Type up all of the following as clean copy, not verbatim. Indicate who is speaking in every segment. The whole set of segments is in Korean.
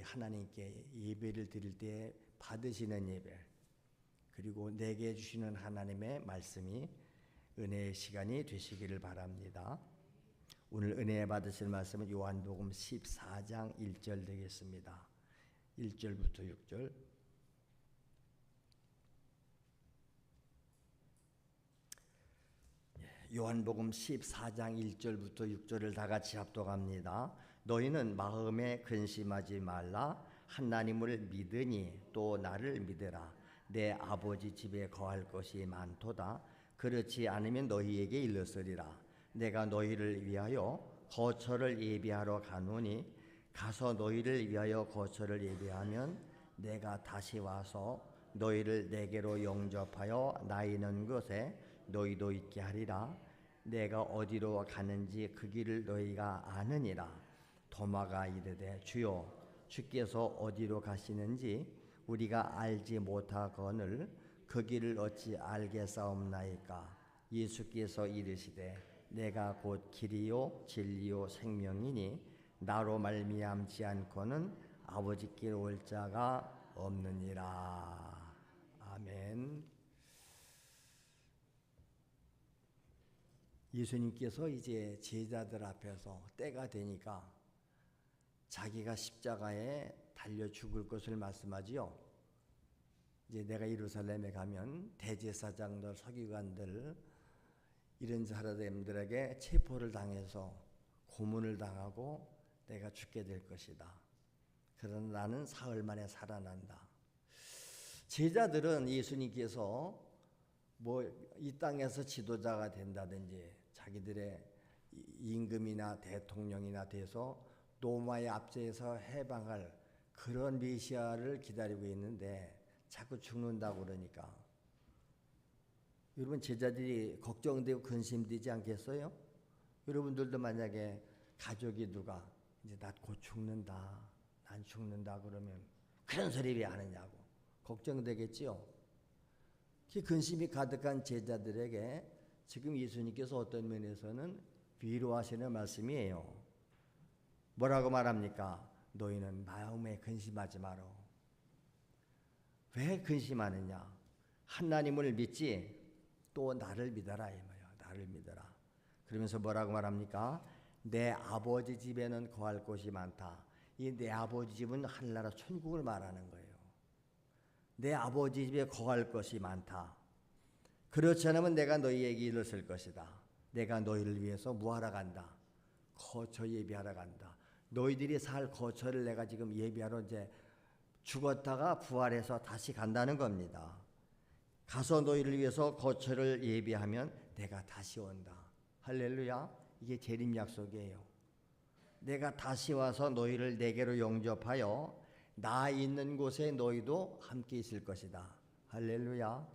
Speaker 1: 하나님께 예배를 드릴 때 받으시는 예배, 그리고 내게 주시는 하나님의 말씀이 은혜의 시간이 되시기를 바랍니다. 오늘 은혜 받으실 말씀은 요한복음 14장 1절 되겠습니다. 1절부터 6절. 요한복음 14장 1절부터 6절을 다 같이 합독합니다. 너희는 마음에 근심하지 말라. 하나님을 믿으니 또 나를 믿으라. 내 아버지 집에 거할 것이 많도다. 그렇지 않으면 너희에게 일렀으리라. 내가 너희를 위하여 거처를 예비하러 가노니 가서 너희를 위하여 거처를 예비하면 내가 다시 와서 너희를 내게로 영접하여 나 있는 곳에 너희도 있게 하리라. 내가 어디로 가는지 그 길을 너희가 아느니라. 도마가 이르되 주여 주께서 어디로 가시는지 우리가 알지 못하거늘 그 길을 어찌 알겠사옵나이까. 예수께서 이르시되 내가 곧 길이요 진리요 생명이니 나로 말미암지 않고는 아버지께 올 자가 없느니라. 아멘. 예수님께서 이제 제자들 앞에서 때가 되니까 자기가 십자가에 달려 죽을 것을 말씀하지요. 이제 내가 예루살렘에 가면 대제사장들, 서기관들 이런 사람들에게 체포를 당해서 고문을 당하고 내가 죽게 될 것이다. 그러나 나는 사흘 만에 살아난다. 제자들은 예수님께서 이 땅에서 지도자가 된다든지 자기들의 임금이나 대통령이나 돼서 로마의 압제에서 해방할 그런 메시아를 기다리고 있는데 자꾸 죽는다고 그러니까 여러분 제자들이 걱정되고 근심되지 않겠어요? 여러분들도 만약에 가족이 누가 이제 나 곧 죽는다, 난 죽는다 그러면 그런 소리 왜 하느냐고 걱정되겠지요. 그 근심이 가득한 제자들에게 지금 예수님께서 어떤 면에서는 위로하시는 말씀이에요. 뭐라고 말합니까? 너희는 마음에 근심하지 마라. 왜 근심하느냐? 하나님을 믿지 또 나를 믿어라 이 말이에요. 나를 믿어라. 그러면서 뭐라고 말합니까? 내 아버지 집에는 거할 곳이 많다. 이 내 아버지 집은 하늘나라 천국을 말하는 거예요. 내 아버지 집에 거할 것이 많다. 그렇지 않으면 내가 너희에게 일렀을 것이다. 내가 너희를 위해서 뭐하러 간다? 거처 예비하러 간다. 너희들이 살 거처를 내가 지금 예비하러 이제 죽었다가 부활해서 다시 간다는 겁니다. 가서 너희를 위해서 거처를 예비하면 내가 다시 온다. 할렐루야. 이게 재림 약속이에요. 내가 다시 와서 너희를 내게로 영접하여 나 있는 곳에 너희도 함께 있을 것이다. 할렐루야.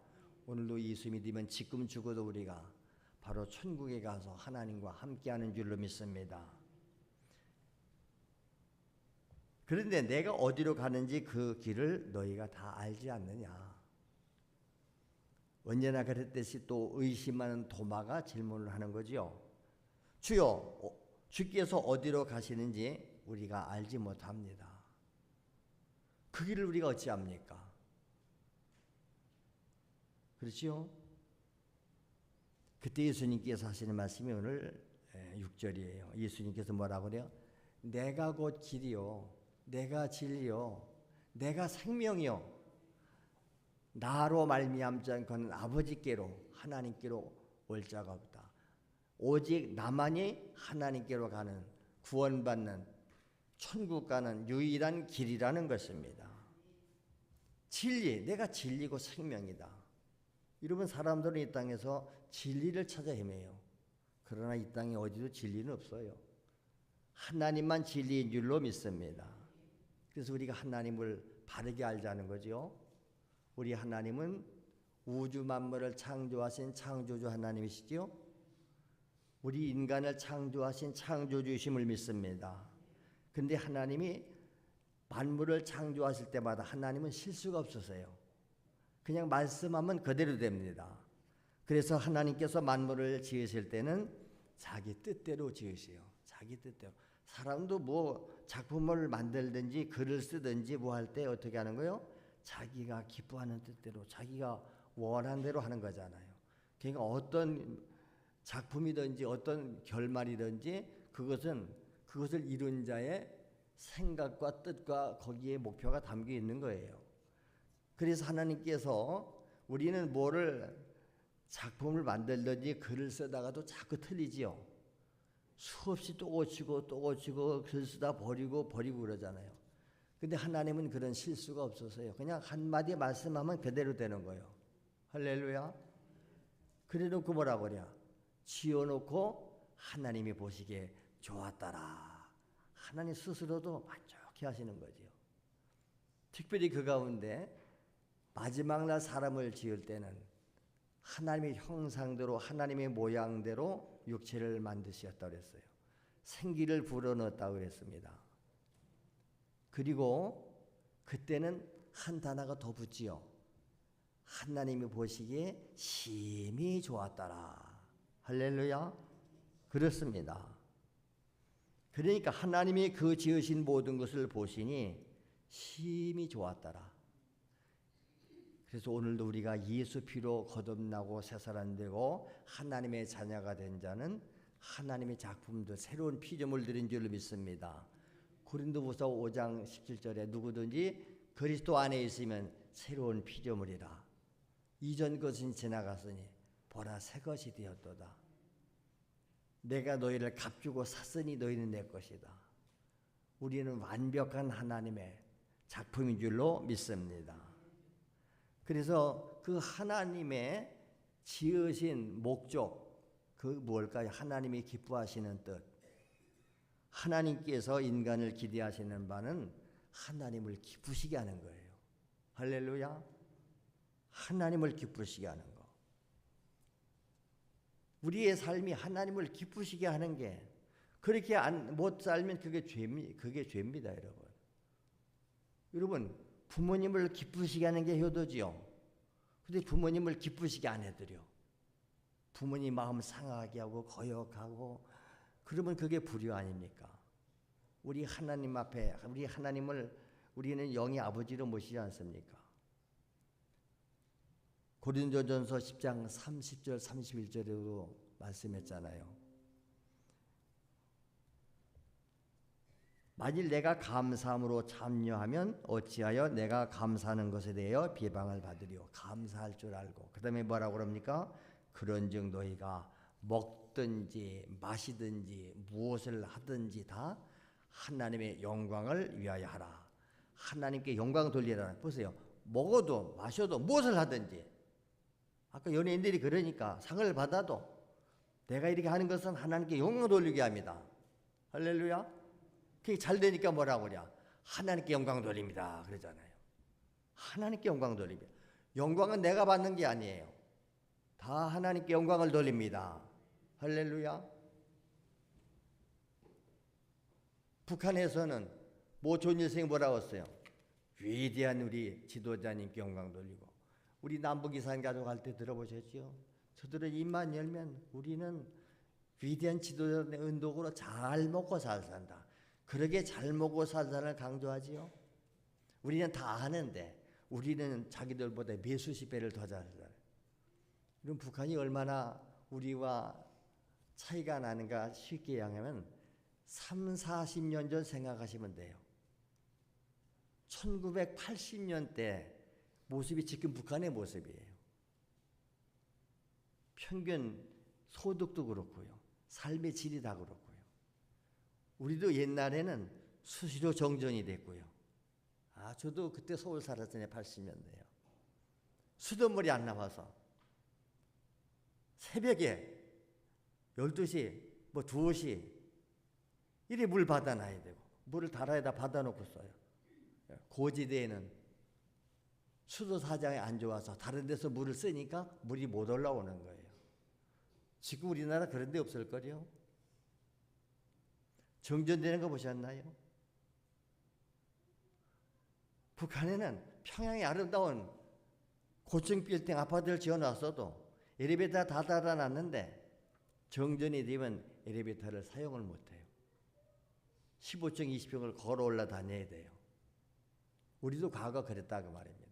Speaker 1: 오늘도 예수 믿으면 지금 죽어도 우리가 바로 천국에 가서 하나님과 함께하는 줄로 믿습니다. 그런데 내가 어디로 가는지 그 길을 너희가 다 알지 않느냐. 언제나 그랬듯이 또 의심하는 도마가 질문을 하는 거지요. 주여, 주께서 어디로 가시는지 우리가 알지 못합니다. 그 길을 우리가 어찌 압니까? 그렇지요? 그때 예수님께서 하시는 말씀이 오늘 6절이에요. 예수님께서 뭐라고 그래요? 내가 곧 길이요, 내가 진리요, 내가 생명이요. 나로 말미암지 않고는 아버지께로 하나님께로 올 자가 없다. 오직 나만이 하나님께로 가는 구원받는 천국 가는 유일한 길이라는 것입니다. 진리, 내가 진리고 생명이다. 여러분 사람들은 이 땅에서 진리를 찾아 헤매요. 그러나 이 땅에 어디도 진리는 없어요. 하나님만 진리인 줄로 믿습니다. 그래서 우리가 하나님을 바르게 알자는 거죠. 우리 하나님은 우주 만물을 창조하신 창조주 하나님이시죠. 우리 인간을 창조하신 창조주이심을 믿습니다. 그런데 하나님이 만물을 창조하실 때마다 하나님은 실수가 없으세요. 그냥 말씀하면 그대로 됩니다. 그래서 하나님께서 만물을 지으실 때는 자기 뜻대로 지으세요. 자기 뜻대로. 사람도 뭐 작품을 만들든지 글을 쓰든지 뭐 할 때 어떻게 하는 거예요? 자기가 기뻐하는 뜻대로 자기가 원하는 대로 하는 거잖아요. 그러니까 어떤 작품이든지 어떤 결말이든지 그것을 이룬 자의 생각과 뜻과 거기에 목표가 담겨 있는 거예요. 그래서 하나님께서 우리는 뭐를 작품을 만들든지 글을 쓰다가도 자꾸 틀리지요. 수없이 또 고치고 글 쓰다 버리고 그러잖아요. 근데 하나님은 그런 실수가 없어서요. 그냥 한마디 말씀하면 그대로 되는 거예요. 할렐루야. 그래놓고 뭐라 그래요? 지어놓고 하나님이 보시기에 좋았더라. 하나님 스스로도 만족해 하시는 거지요. 특별히 그 가운데 마지막 날 사람을 지을 때는 하나님의 형상대로 하나님의 모양대로 육체를 만드셨다고 그랬어요. 생기를 불어넣었다고 그랬습니다. 그리고 그때는 한 단어가 더 붙지요. 하나님이 보시기에 심히 좋았더라. 할렐루야. 그렇습니다. 그러니까 하나님이 그 지으신 모든 것을 보시니 심히 좋았더라. 그래서 오늘도 우리가 예수 피로 거듭나고 새사람 되고 하나님의 자녀가 된 자는 하나님의 작품들 새로운 피조물들인 줄로 믿습니다. 고린도후서 5장 17절에 누구든지 그리스도 안에 있으면 새로운 피조물이라. 이전 것은 지나갔으니 보라 새 것이 되었도다. 내가 너희를 값주고 샀으니 너희는 내 것이다. 우리는 완벽한 하나님의 작품인 줄로 믿습니다. 그래서 그 하나님의 지으신 목적, 그 뭘까요? 하나님이 기뻐하시는 뜻. 하나님께서 인간을 기대하시는 바는 하나님을 기쁘시게 하는 거예요. 할렐루야. 하나님을 기쁘시게 하는 거. 우리의 삶이 하나님을 기쁘시게 하는 게 그렇게 못 살면 그게 죄입니다, 여러분. 여러분, 부모님을 기쁘시게 하는 게 효도지요. 근데 부모님을 기쁘시게 안 해드려. 부모님 마음 상하게 하고 거역하고 그러면 그게 불효 아닙니까? 우리 하나님 앞에 우리 하나님을 우리는 영의 아버지로 모시지 않습니까? 고린도전서 10장 30절 31절에도 말씀했잖아요. 만일 내가 감사함으로 참여하면 어찌하여 내가 감사하는 것에 대하여 비방을 받으리요. 감사할 줄 알고. 그 다음에 뭐라고 그럽니까? 그런즉 너희가 먹든지 마시든지 무엇을 하든지 다 하나님의 영광을 위하여 하라. 하나님께 영광 돌리라. 보세요. 먹어도 마셔도 무엇을 하든지. 아까 연예인들이 그러니까 상을 받아도 내가 이렇게 하는 것은 하나님께 영광 돌리게 합니다. 할렐루야. 그게 잘 되니까 뭐라고 그래? 하나님께 영광 돌립니다. 그러잖아요. 하나님께 영광 돌립니다. 영광은 내가 받는 게 아니에요. 다 하나님께 영광을 돌립니다. 할렐루야. 북한에서는 모 존일생이 뭐라고 했어요? 위대한 우리 지도자님께 영광 돌리고. 우리 남북이산 가족 할 때 들어보셨죠? 저들은 입만 열면 우리는 위대한 지도자의 은덕으로 잘 먹고 잘 산다. 그러게 잘 먹고 살자를 강조하지요. 우리는 다 아는데 우리는 자기들보다 몇수십 배를 더 잘 살아요. 그럼 북한이 얼마나 우리와 차이가 나는가 쉽게 이야기하면 3, 40년 전 생각하시면 돼요. 1980년 때 모습이 지금 북한의 모습이에요. 평균 소득도 그렇고요. 삶의 질이 다 그렇고요. 우리도 옛날에는 수시로 정전이 됐고요. 저도 그때 서울 살았잖아요. 80년대요. 수돗물이 안 나와서 새벽에 12시, 2시 이래 물 받아놔야 되고 물을 달아에다 받아놓고 써요. 고지대에는 수도 사정이 안 좋아서 다른 데서 물을 쓰니까 물이 못 올라오는 거예요. 지금 우리나라 그런 데 없을 거요. 정전되는 거 보셨나요? 북한에는 평양의 아름다운 고층 빌딩 아파트를 지어놨어도 엘리베이터 다 달아놨는데 정전이 되면 엘리베이터를 사용을 못해요. 15층, 20층을 걸어 올라다녀야 돼요. 우리도 과거 그랬다 그 말입니다.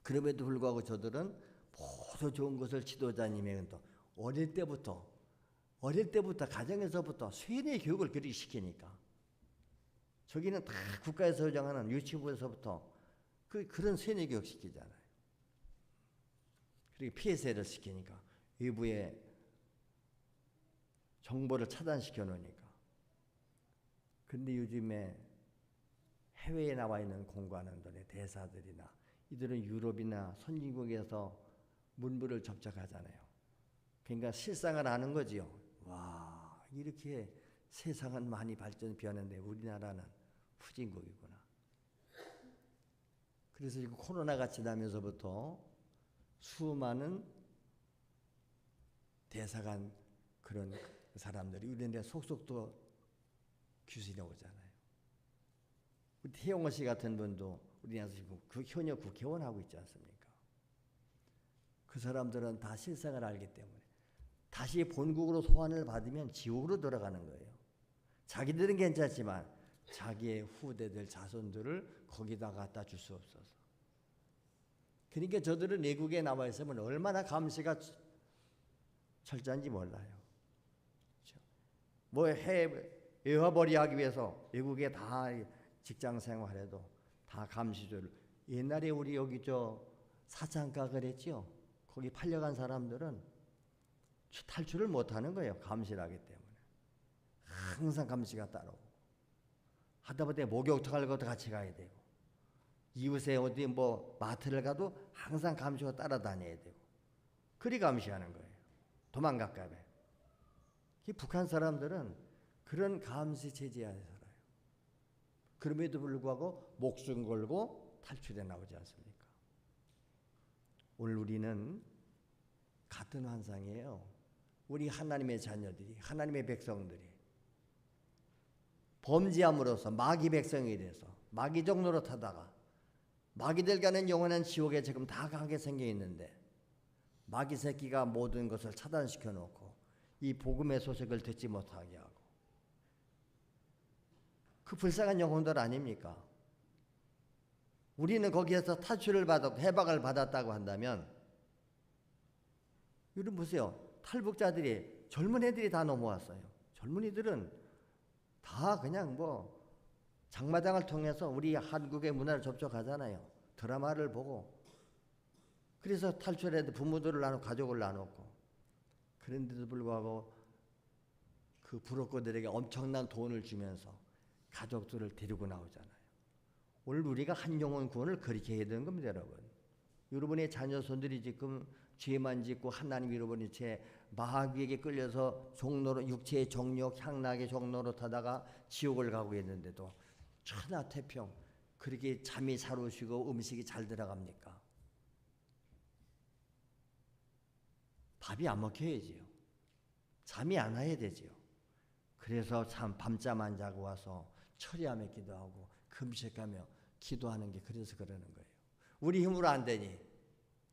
Speaker 1: 그럼에도 불구하고 저들은 모두 좋은 것을 지도자님의 또 어릴 때부터 가정에서부터 세뇌 교육을 그렇게 시키니까 저기는 다 국가에서 정하는 유치부에서부터 그런 세뇌 교육 시키잖아요. 그리고 피해세를 시키니까 외부의 정보를 차단시켜 놓으니까. 근데 요즘에 해외에 나와 있는 공관원들의 대사들이나 이들은 유럽이나 선진국에서 문부를 접촉하잖아요. 그러니까 실상을 아는 거지요. 와, 이렇게 세상은 많이 발전이 되었는데 우리나라는 후진국이구나. 그래서 지금 코로나가 지나면서부터 수많은 대사관 그런 사람들이 우리나라 속속도 귀신이 오잖아요. 태영호 씨 같은 분도 우리나라에서 지금 현역 국회의원 하고 있지 않습니까? 그 사람들은 다 실상을 알기 때문에 다시 본국으로 소환을 받으면 지옥으로 돌아가는 거예요. 자기들은 괜찮지만 자기의 후대들, 자손들을 거기다 갖다 줄 수 없어서. 그러니까 저들은 외국에 나와 있으면 얼마나 감시가 철저한지 몰라요. 그렇죠? 뭐 외화벌이 하기 위해서 외국에 다 직장 생활해도 다 감시조를. 옛날에 우리 여기 사창가 그랬죠. 거기 팔려간 사람들은 탈출을 못하는 거예요. 감시를 하기 때문에. 항상 감시가 따라오고. 하다못해 목욕탕 갈 것도 같이 가야 되고. 이웃에 어디 마트를 가도 항상 감시가 따라다녀야 되고. 그리 감시하는 거예요. 도망갈까 봐. 북한 사람들은 그런 감시 체제 안에 살아요. 그럼에도 불구하고 목숨 걸고 탈출해 나오지 않습니까? 오늘 우리는 같은 환상이에요. 우리 하나님의 자녀들이, 하나님의 백성들이 범죄함으로써 마귀 백성이 돼서 마귀적 노릇하다가 마귀들 가는 영원한 지옥에 지금 다 가게 생겨 있는데 마귀 새끼가 모든 것을 차단시켜 놓고 이 복음의 소식을 듣지 못하게 하고 그 불쌍한 영혼들 아닙니까? 우리는 거기에서 탈출을 받았고 해방을 받았다고 한다면 여러분 보세요. 탈북자들이 젊은 애들이 다 넘어왔어요. 젊은이들은 다 그냥 장마당을 통해서 우리 한국의 문화를 접촉하잖아요. 드라마를 보고. 그래서 탈출해도 부모들을 나누고 가족을 나눴고. 그런데도 불구하고 그 부록거들에게 엄청난 돈을 주면서 가족들을 데리고 나오잖아요. 오늘 우리가 한 영혼 구원을 그렇게 해야 되는 겁니다, 여러분. 여러분의 자녀손들이 지금 죄만 짓고 하나님 잃어버린 채 마귀에게 끌려서 종로로 육체의 정욕, 향락의 종로로 타다가 지옥을 가고 있는데도 천하태평 그렇게 잠이 잘 오시고 음식이 잘 들어갑니까? 밥이 안 먹혀야지요. 잠이 안 와야 되지요. 그래서 참 밤잠 안 자고 와서 철야하며 기도하고 금식하며 기도하는 게 그래서 그러는 거예요. 우리 힘으로 안 되니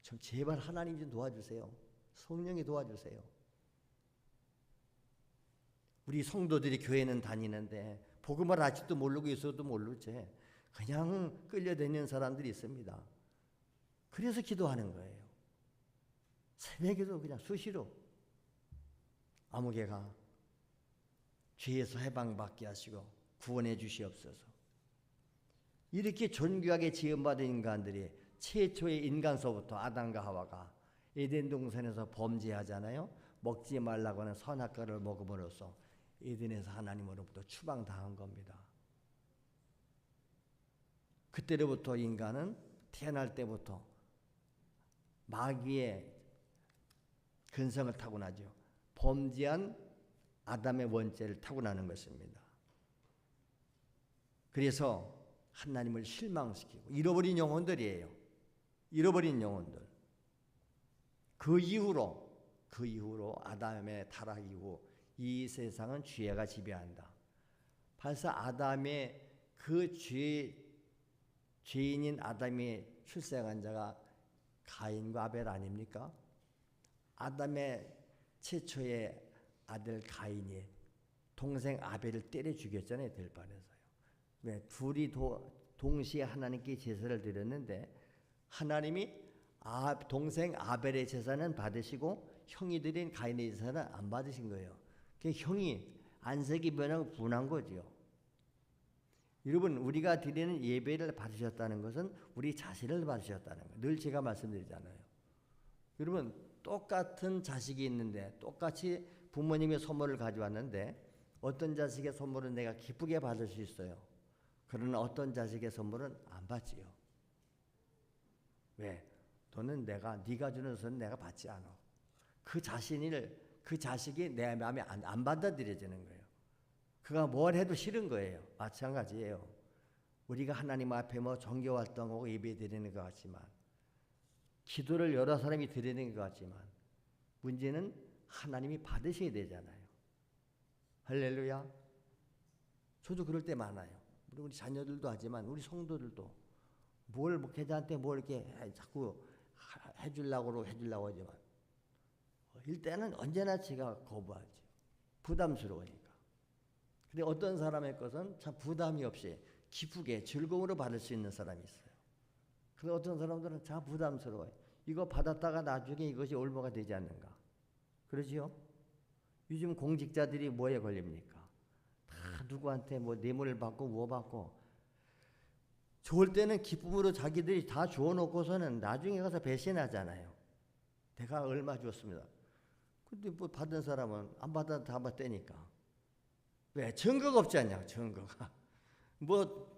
Speaker 1: 좀 제발 하나님 좀 도와주세요. 성령이 도와주세요. 우리 성도들이 교회는 다니는데 복음을 아직도 모르고 있어도 모르지 그냥 끌려다니는 사람들이 있습니다. 그래서 기도하는 거예요. 새벽에도 그냥 수시로 아무개가 죄에서 해방받게 하시고 구원해 주시옵소서. 이렇게 존귀하게 지음받은 인간들이 최초의 인간서부터 아담과 하와가 에덴 동산에서 범죄하잖아요. 먹지 말라고 하는 선악과를 먹음으로써 에덴에서 하나님으로부터 추방당한 겁니다. 그때로부터 인간은 태어날 때부터 마귀의 근성을 타고나죠. 범죄한 아담의 원죄를 타고나는 것입니다. 그래서 하나님을 실망시키고 잃어버린 영혼들이에요. 잃어버린 영혼들. 그 이후로 아담의 타락 이후 이 세상은 죄가 지배한다. 벌써 아담의 그 죄인인 아담이 출생한 자가 가인과 아벨 아닙니까? 아담의 최초의 아들 가인이 동생 아벨을 때려 죽였잖아요. 들판에서요. 왜? 둘이 동시에 하나님께 제사를 드렸는데 하나님이 동생 아벨의 제사는 받으시고 형이 드린 가인의 제사는 안 받으신 거예요. 그 형이 안색이 변하고 분한 거지요. 여러분, 우리가 드리는 예배를 받으셨다는 것은 우리 자신을 받으셨다는 거예요. 늘 제가 말씀드리잖아요. 여러분, 똑같은 자식이 있는데 똑같이 부모님의 선물을 가져왔는데 어떤 자식의 선물은 내가 기쁘게 받을 수 있어요. 그러나 어떤 자식의 선물은 안 받지요. 왜? 너는 네가 주는 것은 내가 받지 않아. 그 자식이 내 마음에 안 받아들여지는 거예요. 그가 뭘 해도 싫은 거예요. 마찬가지예요. 우리가 하나님 앞에 종교 활동하고 예배 드리는 것 같지만, 기도를 여러 사람이 드리는 것 같지만, 문제는 하나님이 받으셔야 되잖아요. 할렐루야. 저도 그럴 때 많아요. 우리 자녀들도 하지만 우리 성도들도 걔한테 뭘 이렇게 자꾸 해주려고 하지만 일단은 언제나 제가 거부하죠. 부담스러우니까. 근데 어떤 사람의 것은 참 부담이 없이 기쁘게 즐거움으로 받을 수 있는 사람이 있어요. 그런데 어떤 사람들은 참 부담스러워요. 이거 받았다가 나중에 이것이 올바가 되지 않는가. 그러지요? 요즘 공직자들이 뭐에 걸립니까? 다 누구한테 뇌물을 받고 뭐 받고, 좋을 때는 기쁨으로 자기들이 다 주워놓고서는 나중에 가서 배신하잖아요. 내가 얼마 줬습니다. 근데 받은 사람은 안 받아도 다 받대니까. 왜? 증거가 없지 않냐, 증거가.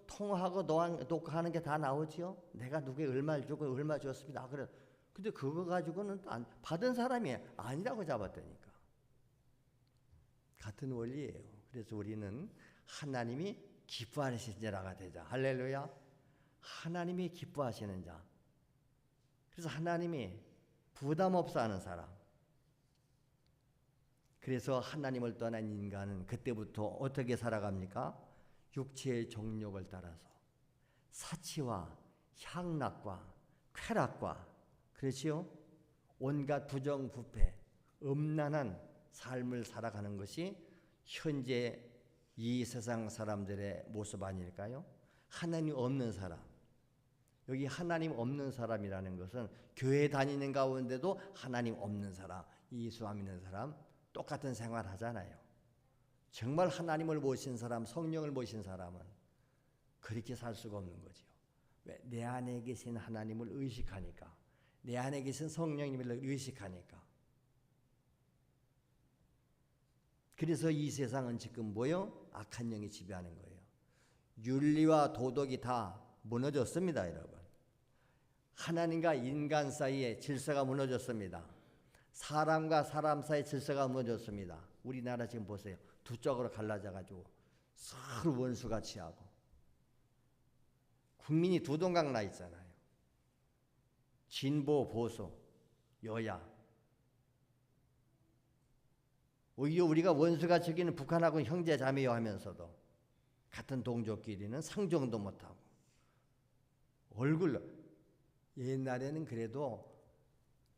Speaker 1: 통하고 녹화하는 게 다 나오지요? 내가 누구에 얼마를 주고 얼마 줬습니다. 그래. 근데 그거 가지고는 받은 사람이 아니라고 잡았다니까. 같은 원리예요. 그래서 우리는 하나님이 기뻐하시는 자가 되자. 할렐루야. 하나님이 기뻐하시는 자. 그래서 하나님이 부담 없어 하는 사람. 그래서 하나님을 떠난 인간은 그때부터 어떻게 살아갑니까? 육체의 정욕을 따라서 사치와 향락과 쾌락과, 그렇지요? 온갖 부정부패, 음란한 삶을 살아가는 것이 현재 이 세상 사람들의 모습 아닐까요? 하나님 없는 사람. 여기 하나님 없는 사람이라는 것은 교회 다니는 가운데도 하나님 없는 사람, 예수 안 믿는 사람 똑같은 생활 하잖아요. 정말 하나님을 모신 사람, 성령을 모신 사람은 그렇게 살 수가 없는 거죠. 왜? 내 안에 계신 하나님을 의식하니까, 내 안에 계신 성령님을 의식하니까. 그래서 이 세상은 지금 악한 영이 지배하는 거예요. 윤리와 도덕이 다 무너졌습니다, 여러분. 하나님과 인간 사이의 질서가 무너졌습니다. 사람과 사람 사이의 질서가 무너졌습니다. 우리나라 지금 보세요. 두 쪽으로 갈라져가지고 서로 원수같이 하고 국민이 두 동강 나 있잖아요. 진보, 보수, 여야. 오히려 우리가 원수같이 여기는 북한하고 형제 자매요 하면서도 같은 동족끼리는 상종도 못하고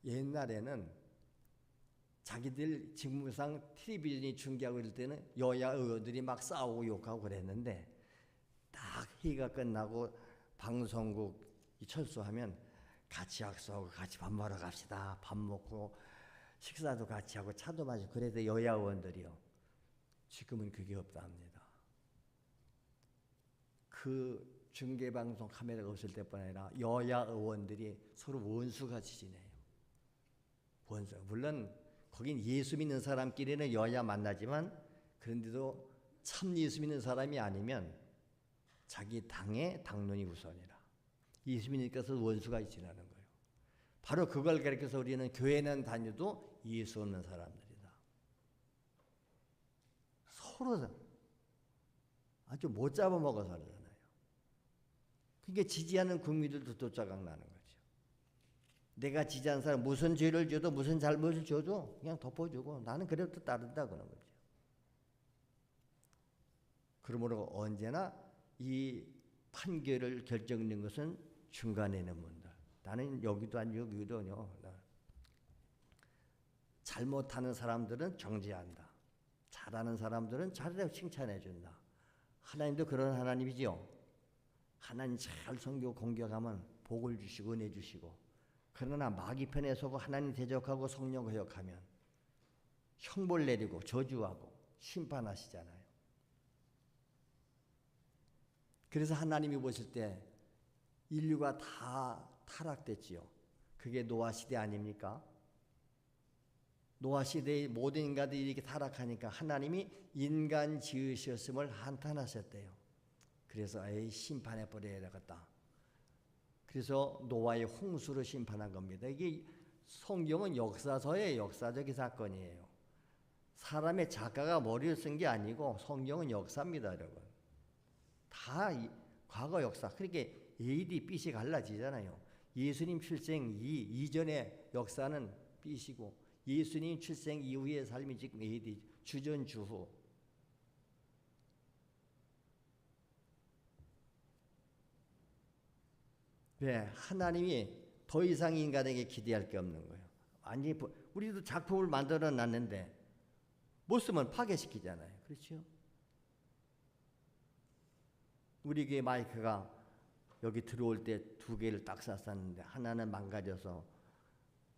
Speaker 1: 옛날에는 자기들 직무상 텔레비전이 중계하고 이럴 때는 여야 의원들이 막 싸우고 욕하고 그랬는데 딱 회의가 끝나고 방송국 철수하면 같이 약속하고 같이 밥 먹으러 갑시다. 밥 먹고 식사도 같이 하고 차도 마시고 그래도 여야 의원들이요. 지금은 그게 없다 합니다. 그 중계방송 카메라가 없을 때뿐 아니라 여야 의원들이 서로 원수같이 지내요. 원수. 물론 거긴 예수 믿는 사람끼리는 여야 만나지만 그런데도 참 예수 믿는 사람이 아니면 자기 당의 당론이 우선이라. 예수 믿으니까서 원수가 지나는 거예요. 바로 그걸 가리켜서 우리는 교회는 다녀도 예수 없는 사람들이다. 서로 아주 못 잡아먹어 살잖아요. 그게 지지하는 국민들도 또 짜각 나는 거죠. 내가 지지하는 사람 무슨 죄를 줘도 무슨 잘못을 줘도 그냥 덮어주고 나는 그래도 따른다 그런 거죠. 그러므로 언제나 이 판결을 결정짓는 것은 중간에 있는 분들. 나는 여기도 아니고 여기도 아니요. 잘못하는 사람들은 정죄한다. 잘하는 사람들은 잘해서 칭찬해 준다. 하나님도 그런 하나님이지요. 하나님 잘 섬기고 공격하면 복을 주시고 은혜 주시고, 그러나 마귀 편에 서고 하나님 대적하고 성령 거역하면 형벌 내리고 저주하고 심판하시잖아요. 그래서 하나님이 보실 때 인류가 다 타락됐지요. 그게 노아 시대 아닙니까? 노아 시대의 모든 인간들이 이렇게 타락하니까 하나님이 인간 지으셨음을 한탄하셨대요. 그래서 에이, 심판해 버려야 되겠다. 그래서 노아의 홍수로 심판한 겁니다. 이게 성경은 역사서의 역사적인 사건이에요. 사람의 작가가 머리를 쓴 게 아니고 성경은 역사입니다, 여러분. 다 과거 역사. 그러니까 AD, BC 갈라지잖아요. 예수님 출생 이전의 역사는 BC고 예수님 출생 이후의 삶이 지금 AD, 주전 주후. 왜? 하나님이 더 이상 인간에게 기대할 게 없는 거예요. 아니, 우리도 작품을 만들어 놨는데 못 쓰면 파괴시키잖아요. 그렇죠? 우리 교회 마이크가 여기 들어올 때 2개를 딱 샀었는데 하나는 망가져서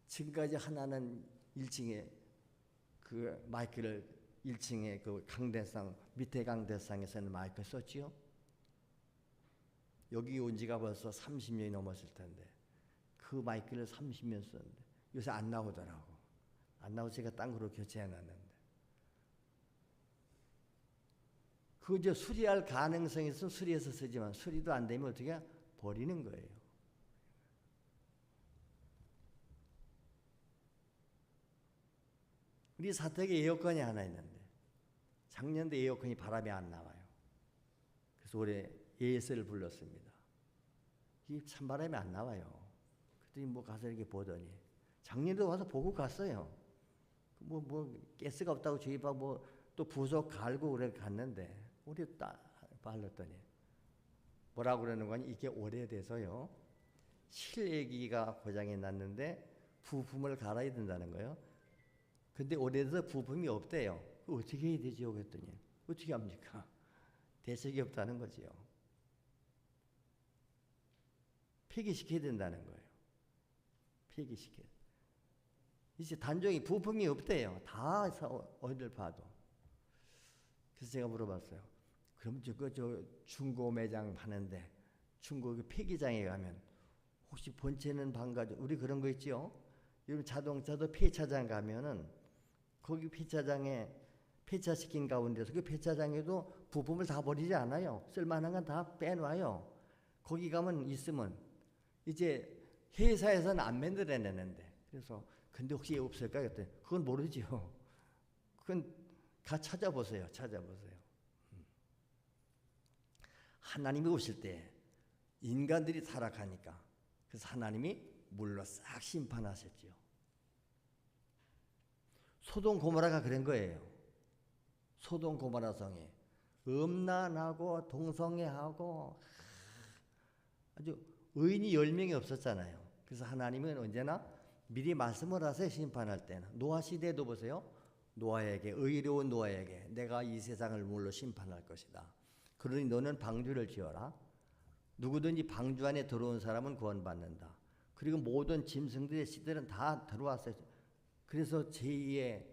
Speaker 1: 지금까지 하나는 1층에 그 마이크를 1층에 그 강대상 밑에 강대상에서는 마이크 썼지요. 여기 온 지가 벌써 30년이 넘었을 텐데 그 마이크를 30년 썼는데 요새 안 나오더라고. 안 나오고 제가 딴 거로 교체해놨는데 그저 수리할 가능성이 있으면 수리해서 쓰지만 수리도 안 되면 어떻게 버리는 거예요. 우리 사택에 에어컨이 하나 있는데 작년도 에어컨이 바람이 안 나와요. 그래서 올해 AS를 불렀습니다. 이 찬바람이 안 나와요. 그랬더니 뭐 가서 이렇게 보더니 작년에도 와서 보고 갔어요. 가스가 없다고 저희가 또 부속 갈고 그래 갔는데 올해 딱 발랐더니 뭐라고 그러는 거니? 이게 오래돼서요. 실외기가 고장이 났는데 부품을 갈아야 된다는 거예요. 근데 오래돼서 부품이 없대요. 어떻게 해야 되죠? 그랬더니 어떻게 합니까? 대책이 없다는 거지요. 폐기시켜야 된다는 거예요. 폐기시켜. 이제 단종이 부품이 없대요. 다 어디를 봐도. 그래서 제가 물어봤어요. 그럼 저 중고 매장 파는데 중고 그 폐기장에 가면 혹시 본체는 반가죠? 우리 그런 거 있죠? 요즘 자동차도 폐차장 가면은 거기 폐차장에 폐차시킨 가운데서 그 폐차장에도 부품을 다 버리지 않아요. 쓸만한 건 다 빼놔요. 거기 가면 있으면 이제 회사에서는 안 만들어내는데 그래서 근데 혹시 없을까? 그랬더니 그건 모르지요. 그건 가 찾아보세요. 찾아보세요. 하나님이 오실 때 인간들이 타락하니까 그래서 하나님이 물로 싹 심판하셨지요. 소돔 고모라가 그런 거예요. 소돔 고모라 성에 음란하고 동성애하고 아주 의인이 10명이 없었잖아요. 그래서 하나님은 언제나 미리 말씀을 하세요. 심판할 때는. 노아 시대에도 보세요. 노아에게 의로운 노아에게 내가 이 세상을 물로 심판할 것이다. 그러니 너는 방주를 지어라. 누구든지 방주 안에 들어온 사람은 구원받는다. 그리고 모든 짐승들의 씨들은 다 들어왔어요. 그래서 제2의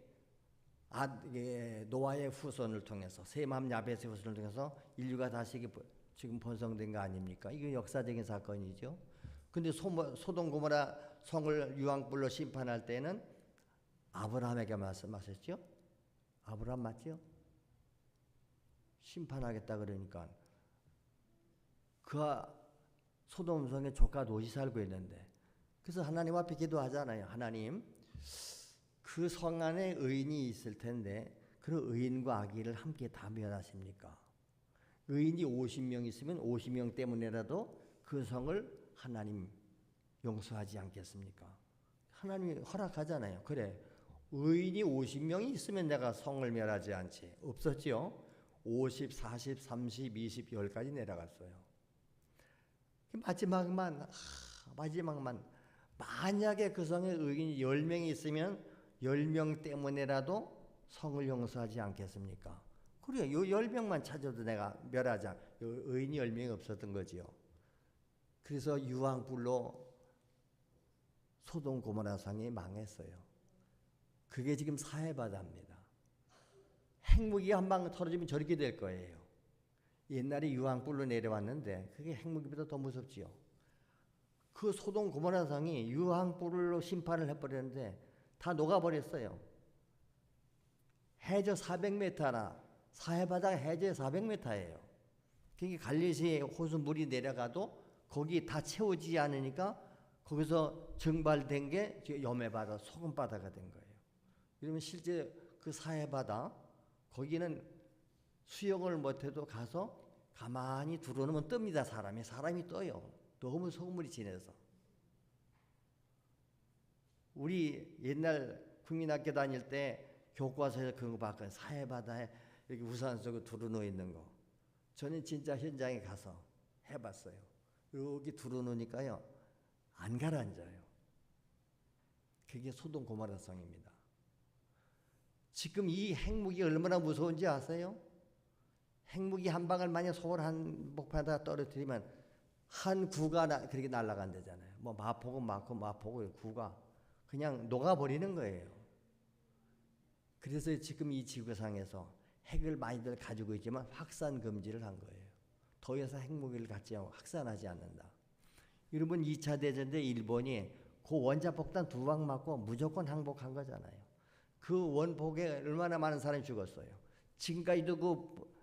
Speaker 1: 노아의 후손을 통해서 셈함 야벳의 후손을 통해서 인류가 다시 지금 번성된 거 아닙니까? 이게 역사적인 사건이죠. 근데 소돔 고모라 성을 유황불로 심판할 때는 아브라함에게 말씀하셨죠? 아브라함 맞죠? 심판하겠다 그러니까 그가 소돔 성에 조카 롯이 살고 있는데 그래서 하나님 앞에 기도하잖아요. 하나님 그 성 안에 의인이 있을 텐데 그 의인과 악인을 함께 다 멸하십니까? 의인이 50명 있으면 50명 때문에라도 그 성을 하나님 용서하지 않겠습니까? 하나님이 허락하잖아요. 그래 의인이 50명이 있으면 내가 성을 멸하지 않지. 없었지요. 50, 40, 30, 20, 10까지 내려갔어요. 마지막만 만약에 그 성에 의인이 10명이 있으면 10명 때문에라도 성을 용서하지 않겠습니까? 그래요. 요 10명만 찾아도 내가 멸하지 않, 의인이 10명이 없었던 거지요. 그래서 유황불로 소돔 고모라 성이 망했어요. 그게 지금 사해바다입니다. 핵무기 한 방 터져지면 저렇게 될 거예요. 옛날에 유황불로 내려왔는데 그게 핵무기보다 더 무섭지요. 그 소돔 고모라 성이 유황불로 심판을 해버렸는데 다 녹아버렸어요. 해저 400m나 사해바다가 해저 400m예요. 그러니까 갈릴리 호수 물이 내려가도 거기 다 채워지지 않으니까 거기서 증발된 게 염해바다, 소금바다가 된 거예요. 이러면 실제 그 사해바다 거기는 수영을 못해도 가서 가만히 들어놓으면 뜹니다. 사람이 떠요. 너무 소금물이 진해서. 우리 옛날 국민학교 다닐 때 교과서에서 그런 거 봤거든요. 사해바다에 이렇게 우산 속에 두루누워 있는 거. 저는 진짜 현장에 가서 해봤어요. 여기 두루누우니까요, 안 가라앉아요. 그게 소돔 고모라 성입니다. 지금 이 핵무기가 얼마나 무서운지 아세요? 핵무기 한 방을 만약 서울 한복판에다 떨어뜨리면 한 구가 그렇게 날아간다잖아요. 뭐 마포구 마포구 구가 그냥 녹아버리는 거예요. 그래서 지금 이 지구상에서 핵을 많이들 가지고 있지만 확산 금지를 한 거예요. 더 이상 핵무기를 갖지 않고 확산하지 않는다. 여러분 2차 대전 때 일본이 그 원자폭탄 2방 맞고 무조건 항복한 거잖아요. 그 원폭에 얼마나 많은 사람이 죽었어요. 지금까지도 그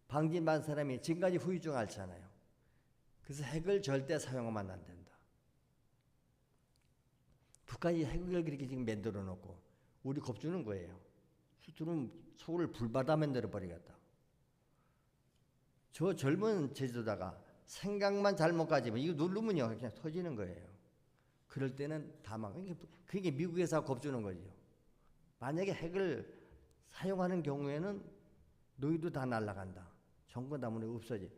Speaker 1: 방진반 사람이 지금까지 후유증 앓잖아요. 그래서 핵을 절대 사용하면 안 된다. 북한이 핵을 그렇게 지금 만들어 놓고 우리 겁주는 거예요. 수트는 서울을 불바다 만들어 버리겠다. 저 젊은 제주도다가 생각만 잘못 가지면 이거 누르면요 그냥 터지는 거예요. 그럴 때는 다 막 그게 미국에서 겁주는 거죠. 만약에 핵을 사용하는 경우에는 너희도 다 날아간다. 정권 다문에 없어지.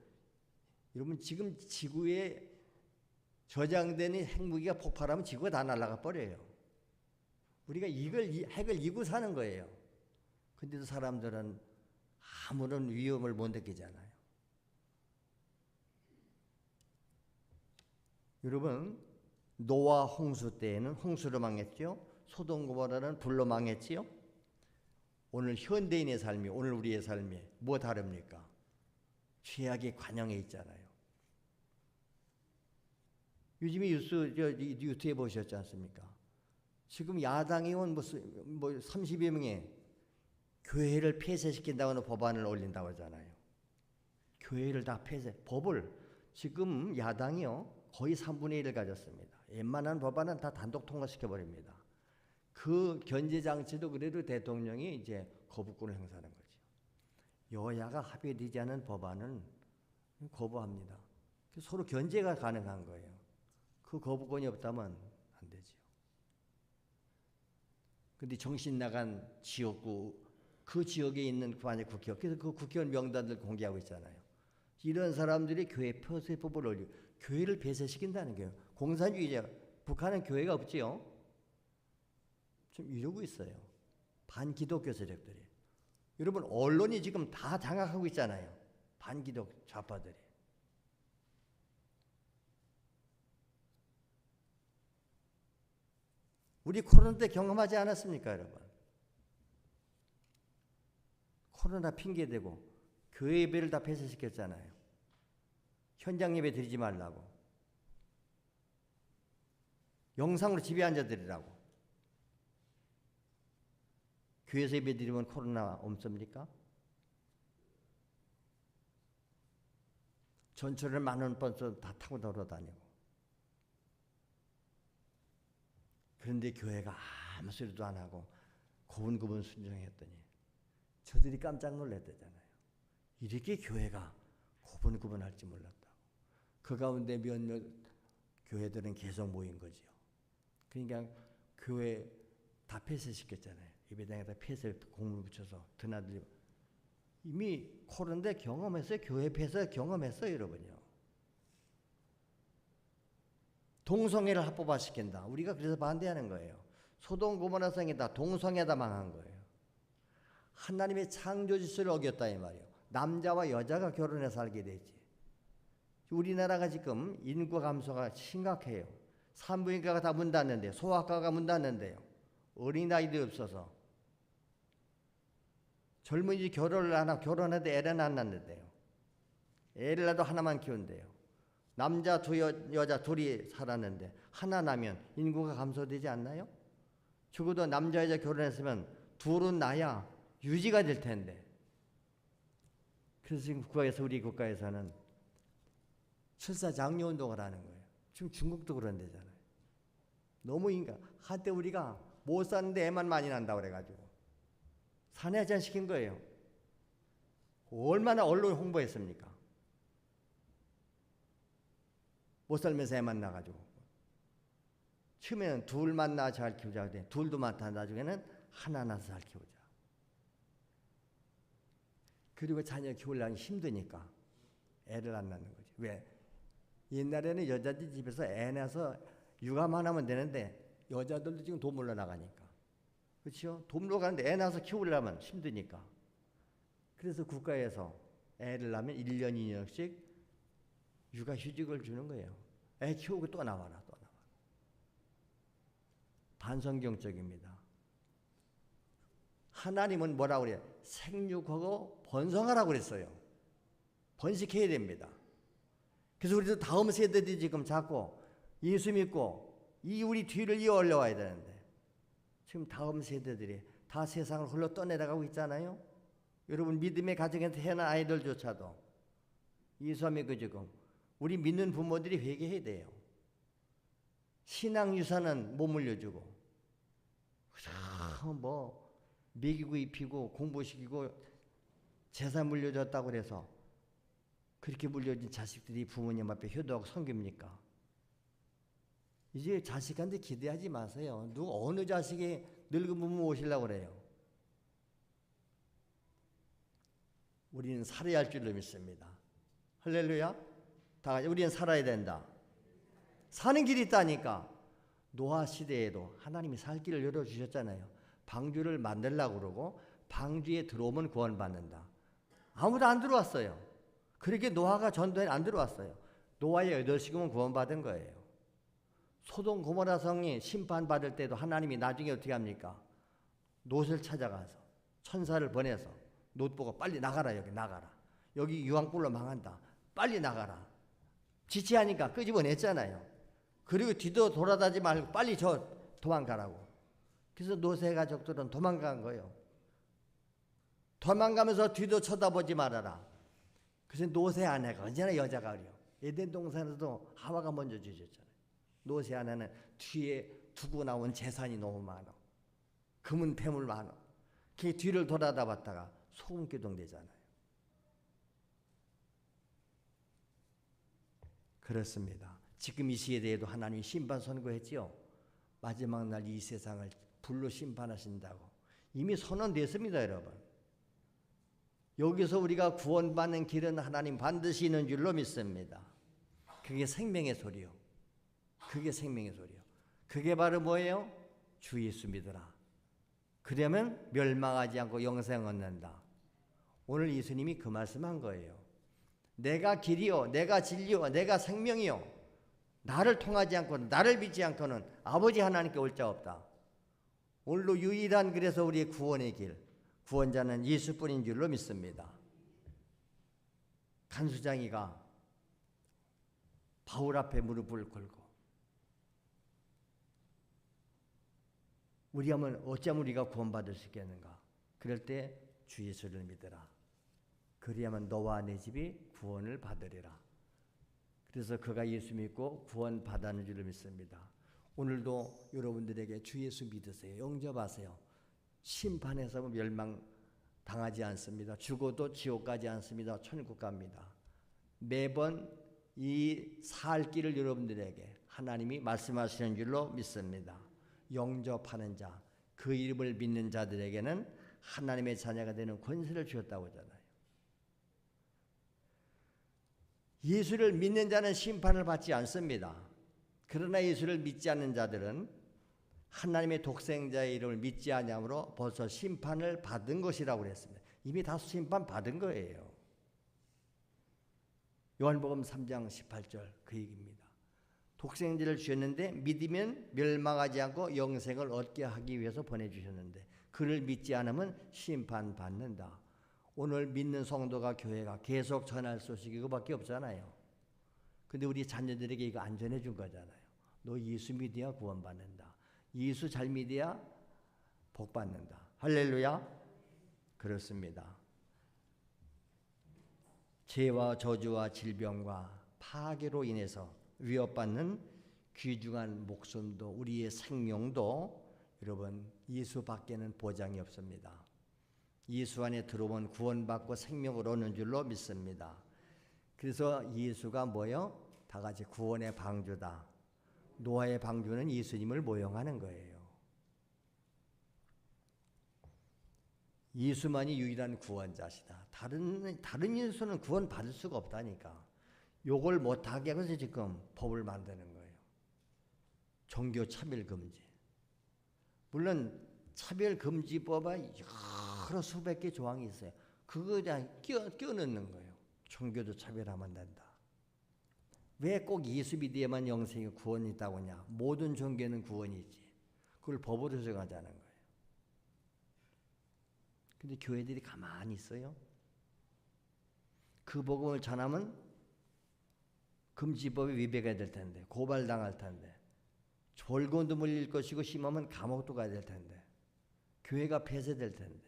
Speaker 1: 여러분 지금 지구에 저장된 핵무기가 폭발하면 지구가 다 날아가 버려요. 우리가 핵을 이고 사는 거예요. 근데도 사람들은 아무런 위험을 못 느끼잖아요. 여러분 노아 홍수 때에는 홍수로 망했죠. 소돔 고모라는 불로 망했지요. 오늘 현대인의 삶이 오늘 우리의 삶이 뭐 다릅니까? 죄악의 관영에 있잖아요. 요즘에 유튜브에 보셨지 않습니까? 지금 야당 의원 뭐 30여 명이 교회를 폐쇄시킨다고 법안을 올린다고 하잖아요. 교회를 다 법을 지금 야당이요 거의 3분의 1을 가졌습니다. 웬만한 법안은 다 단독 통과시켜버립니다. 그 견제장치도 그래도 대통령이 이제 거부권을 행사하는 거죠. 여야가 합의되지 않은 법안은 거부합니다. 서로 견제가 가능한 거예요. 그 거부권이 없다면 안 되죠. 근데 정신 나간 지역구, 그 지역에 있는 만약 국회의원, 그래서 그 국회의원 명단들 공개하고 있잖아요. 이런 사람들이 교회 폐쇄법을 올리고 교회를 폐쇄시킨다는 거예요. 공산주의자, 북한은 교회가 없지요. 좀 이러고 있어요. 반기독교 세력들이. 여러분 언론이 지금 다 장악하고 있잖아요. 반기독 좌파들이. 우리 코로나 때 경험하지 않았습니까, 여러분? 코로나 핑계대고 교회 예배를 다 폐쇄시켰잖아요. 현장 예배 드리지 말라고. 영상으로 집에 앉아 드리라고. 교회에서 예배 드리면 코로나 없습니까? 전철을 10,000원 버스 다 타고 돌아다니고. 그런데 교회가 아무 소리도 안 하고 고분고분 순종했더니 저들이 깜짝 놀랐다잖아요. 이렇게 교회가 고분고분할지 몰랐다고. 그 가운데 몇몇 교회들은 계속 모인 거지요. 그러니까 교회 다 폐쇄시켰잖아요. 예배당에다 폐쇄 공물 붙여서 드나들고. 이미 코로나 경험했어요. 교회 폐쇄 경험했어요, 여러분요. 동성애를 합법화시킨다. 우리가 그래서 반대하는 거예요. 소돔 고모라 성에다 동성애다 망한 거예요. 하나님의 창조 질서를 어겼다 이 말이에요. 남자와 여자가 결혼해 살게 되지. 우리나라가 지금 인구 감소가 심각해요. 산부인과가 다 문 닫는데, 소아과가 문 닫는데요. 어린아이들이 없어서. 젊은이들이 결혼을 안 하고 결혼해도 애를 안 낳는데요. 애를 낳아도 하나만 키운대요. 남자 두 여자 둘이 살았는데 하나 나면 인구가 감소되지 않나요? 적어도 남자 여자 결혼했으면 둘은 나야 유지가 될 텐데. 그래서 지금 우리 국가에서는 출사 장려 운동을 하는 거예요. 지금 중국도 그런 데잖아요. 너무 한때 우리가 못 사는데 애만 많이 난다고 그래가지고 사내아전 시킨 거예요. 얼마나 언론 홍보했습니까? 못 살면서 애만 나가지고. 처음에는 둘만 낳아 잘 키우자 그랬더니 둘도 많다. 나중에는 하나 낳아서 잘 키우자. 그리고 자녀 키우려면 힘드니까 애를 안 낳는 거지. 왜? 옛날에는 여자들 집에서 애 낳아서 육아만 하면 되는데 여자들도 지금 도물러 나가니까. 그렇죠? 도물러 가는데 애 낳아서 키우려면 힘드니까. 그래서 국가에서 애를 낳으면 1년, 2년씩 육아휴직을 주는 거예요. 애 키우고 또 나와라, 또 나와라. 반성경적입니다. 하나님은 뭐라고 그래요? 생육하고 번성하라고 그랬어요. 번식해야 됩니다. 그래서 우리도 다음 세대들이 지금 자꾸 예수 믿고 우리 뒤를 이어 올라와야 되는데 지금 다음 세대들이 다 세상을 흘러 떠내려가고 있잖아요. 여러분 믿음의 가정에서 태어난 아이들조차도 예수 믿고 지금 우리 믿는 부모들이 회개해야 돼요. 신앙 유산은 못 물려주고 뭐 먹이고 입히고 공부시키고 재산 물려줬다고 그래서 그렇게 물려진 자식들이 부모님 앞에 효도하고 섬깁니까? 이제 자식한테 기대하지 마세요. 어느 자식이 늙은 부모 오시려고 그래요. 우리는 살아야 할 줄로 믿습니다. 할렐루야. 다 같이 우리는 살아야 된다. 사는 길이 있다니까. 노아 시대에도 하나님이 살 길을 열어주셨잖아요. 방주를 만들려고 그러고 방주에 들어오면 구원받는다. 아무도 안 들어왔어요. 그렇게 노아가 전도에 안 들어왔어요. 노아의 8식구만 구원받은 거예요. 소돔 고모라 성이 심판받을 때도 하나님이 나중에 어떻게 합니까? 롯을 찾아가서 천사를 보내서 롯 보고 빨리 나가라. 여기 나가라. 여기 유황불로 망한다. 빨리 나가라. 지체하니까 끄집어냈잖아요. 그리고 뒤도 돌아다니지 말고 빨리 도망가라고. 그래서 롯의 가족들은 도망간 거예요. 도망가면서 뒤도 쳐다보지 말아라. 그래서 롯의 아내가 언제나 여자가 어려. 에덴 동산에서도 하와가 먼저 주셨잖아요. 롯의 아내는 뒤에 두고 나온 재산이 너무 많아. 금은 폐물 많아. 그 뒤를 돌아다 봤다가 소금기둥되잖아요. 그렇습니다. 지금 이 시대에도 하나님이 심판 선고했지요. 마지막 날 이 세상을 불로 심판하신다고 이미 선언됐습니다, 여러분. 여기서 우리가 구원받는 길은 하나님 반드시 있는 줄로 믿습니다. 그게 생명의 소리요. 그게 생명의 소리요. 그게 바로 뭐예요? 주 예수 믿으라. 그러면 멸망하지 않고 영생 얻는다. 오늘 예수님이 그 말씀한 거예요. 내가 길이요, 내가 진리요, 내가 생명이요. 나를 통하지 않고는, 나를 믿지 않고는 아버지 하나님께 올 자 없다. 오늘도 유일한 그래서 우리의 구원의 길, 구원자는 예수뿐인 줄로 믿습니다. 간수장이가 바울 앞에 무릎을 꿇고 어찌하면 우리가 구원받을 수 있겠는가? 그럴 때 주 예수를 믿으라. 그리하면 너와 내 집이 구원을 받으리라. 그래서 그가 예수 믿고 구원 받았는 줄로 믿습니다. 오늘도 여러분들에게 주 예수 믿으세요. 영접하세요. 심판에서 멸망 당하지 않습니다. 죽어도 지옥 가지 않습니다. 천국 갑니다. 매번 이 살 길을 여러분들에게 하나님이 말씀하시는 줄로 믿습니다. 영접하는 자, 그 이름을 믿는 자들에게는 하나님의 자녀가 되는 권세를 주셨다고 하잖아요. 예수를 믿는 자는 심판을 받지 않습니다. 그러나 예수를 믿지 않는 자들은 하나님의 독생자의 이름을 믿지 아니함으로 벌써 심판을 받은 것이라고 그랬습니다. 이미 다 심판 받은 거예요. 요한복음 3장 18절 그 얘기입니다. 독생자를 주셨는데 믿으면 멸망하지 않고 영생을 얻게 하기 위해서 보내주셨는데 그를 믿지 않으면 심판받는다. 오늘 믿는 성도가 교회가 계속 전할 소식이 이거밖에 없잖아요. 근데 우리 자녀들에게 이거 안 전해준 거잖아요. 너 예수 믿어야 구원받는다. 예수 잘 믿어야 복받는다. 할렐루야. 그렇습니다. 죄와 저주와 질병과 파괴로 인해서 위협받는 귀중한 목숨도 우리의 생명도 여러분 예수밖에는 보장이 없습니다. 예수 안에 들어오면 구원받고 생명을 얻는 줄로 믿습니다. 그래서 예수가 뭐요? 다 같이 구원의 방주다. 노아의 방주는 예수님을 모형하는 거예요. 예수만이 유일한 구원자시다. 다른 예수는 구원 받을 수가 없다니까. 요걸 못하게 해서 지금 법을 만드는 거예요. 종교 차별 금지. 물론 차별 금지법에 여러 수백 개 조항이 있어요. 그거에 대한 끼워넣는 거예요. 종교도 차별하면 된다. 왜 꼭 예수 믿어야만 영생이 구원이 있다고 하냐. 모든 종교는 구원이 있지. 그걸 법으로 정하자는 거예요. 근데 교회들이 가만히 있어요. 그 복음을 전하면 금지법에 위배가 될 텐데, 고발당할 텐데, 졸곤도 물릴 것이고 심하면 감옥도 가야 될 텐데, 교회가 폐쇄될 텐데.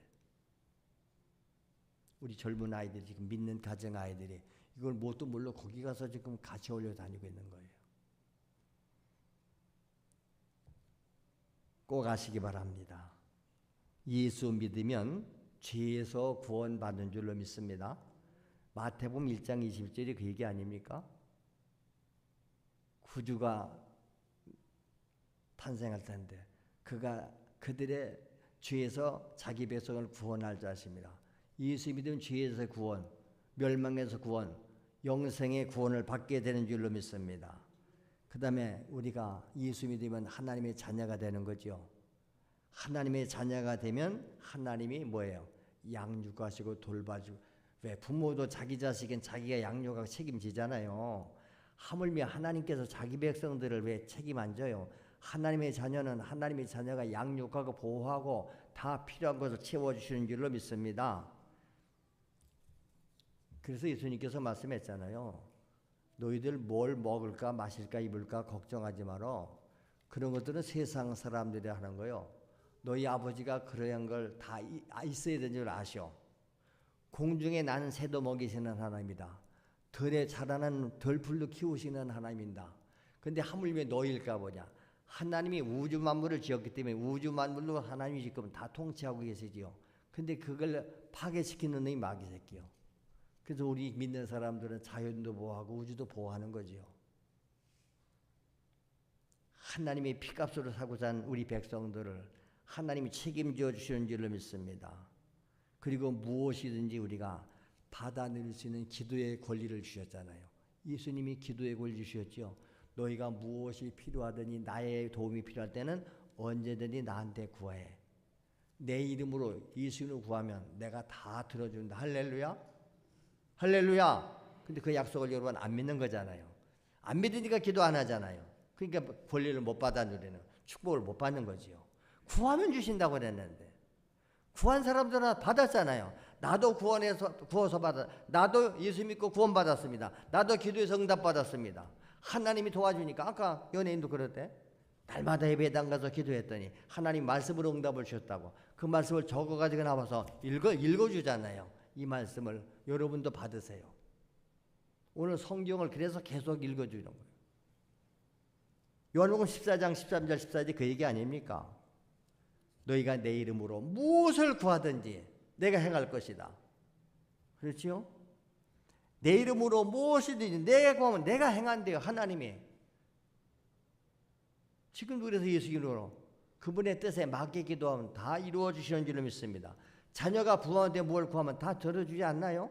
Speaker 1: 우리 젊은 아이들이 지금 믿는 가정 아이들이 이걸 뭣도 몰라 거기 가서 지금 같이 올려 다니고 있는 거예요. 꼭 아시기 바랍니다. 예수 믿으면 죄에서 구원받는 줄로 믿습니다. 마태복음 1장 21절이 그 얘기 아닙니까? 구주가 탄생할 텐데 그가 그들의 죄에서 자기 백성을 구원할 자십니다. 예수 믿으면 죄에서 구원, 멸망에서 구원, 영생의 구원을 받게 되는 줄로 믿습니다. 그 다음에 우리가 예수 믿으면 하나님의 자녀가 되는 거죠. 하나님의 자녀가 되면 하나님이 뭐예요? 양육하시고 돌봐주고. 왜? 부모도 자기 자식은 자기가 양육하고 책임지잖아요. 하물며 하나님께서 자기 백성들을 왜 책임 안 져요? 하나님의 자녀는 하나님의 자녀가 양육하고 보호하고 다 필요한 것을 채워주시는 줄로 믿습니다. 그래서 예수님께서 말씀했잖아요. 너희들 뭘 먹을까 마실까 입을까 걱정하지 마라. 그런 것들은 세상 사람들이 하는 거요. 너희 아버지가 그러한 걸 다 있어야 되는 줄 아시오. 공중에 나는 새도 먹이시는 하나님이다. 들에 자라는 들풀도 키우시는 하나님이다. 근데 하물며 너희일까 보냐. 하나님이 우주 만물을 지었기 때문에 우주 만물로 하나님이 지금 다 통치하고 계시지요. 근데 그걸 파괴시키는 놈이 마귀 새끼요. 그래서 우리 믿는 사람들은 자연도 보호하고 우주도 보호하는 거지요. 하나님의 피값으로 사고 산 우리 백성들을 하나님이 책임져 주시는 줄로 믿습니다. 그리고 무엇이든지 우리가 받아낼 수 있는 기도의 권리를 주셨잖아요. 예수님이 기도의 권리 주셨죠. 너희가 무엇이 필요하더니 나의 도움이 필요할 때는 언제든지 나한테 구해. 내 이름으로 예수님을 구하면 내가 다 들어준다. 할렐루야. 할렐루야. 근데 그 약속을 여러분 안 믿는 거잖아요. 안 믿으니까 기도 안 하잖아요. 그러니까 권리를 못 받아들이는, 축복을 못 받는 거지요. 구하면 주신다고 그랬는데 구한 사람들은 받았잖아요. 나도 구워서 받아. 나도 예수 믿고 구원 받았습니다. 나도 기도에서 응답 받았습니다. 하나님이 도와주니까. 아까 연예인도 그랬대. 날마다 예배당 가서 기도했더니 하나님 말씀으로 응답을 주셨다고. 그 말씀을 적어가지고 나와서 읽어주잖아요. 이 말씀을 여러분도 받으세요. 오늘 성경을 그래서 계속 읽어주는 거예요. 요한복음 14장 13절 14절 그 얘기 아닙니까? 너희가 내 이름으로 무엇을 구하든지 내가 행할 것이다. 그렇지요? 내 이름으로 무엇이든지 내가 구하면 내가 행한대요. 하나님이. 지금도 그래서 예수 이름으로 그분의 뜻에 맞게 기도하면 다 이루어 주시는 줄로 믿습니다. 자녀가 부모한테 뭘 구하면 다 들어주지 않나요?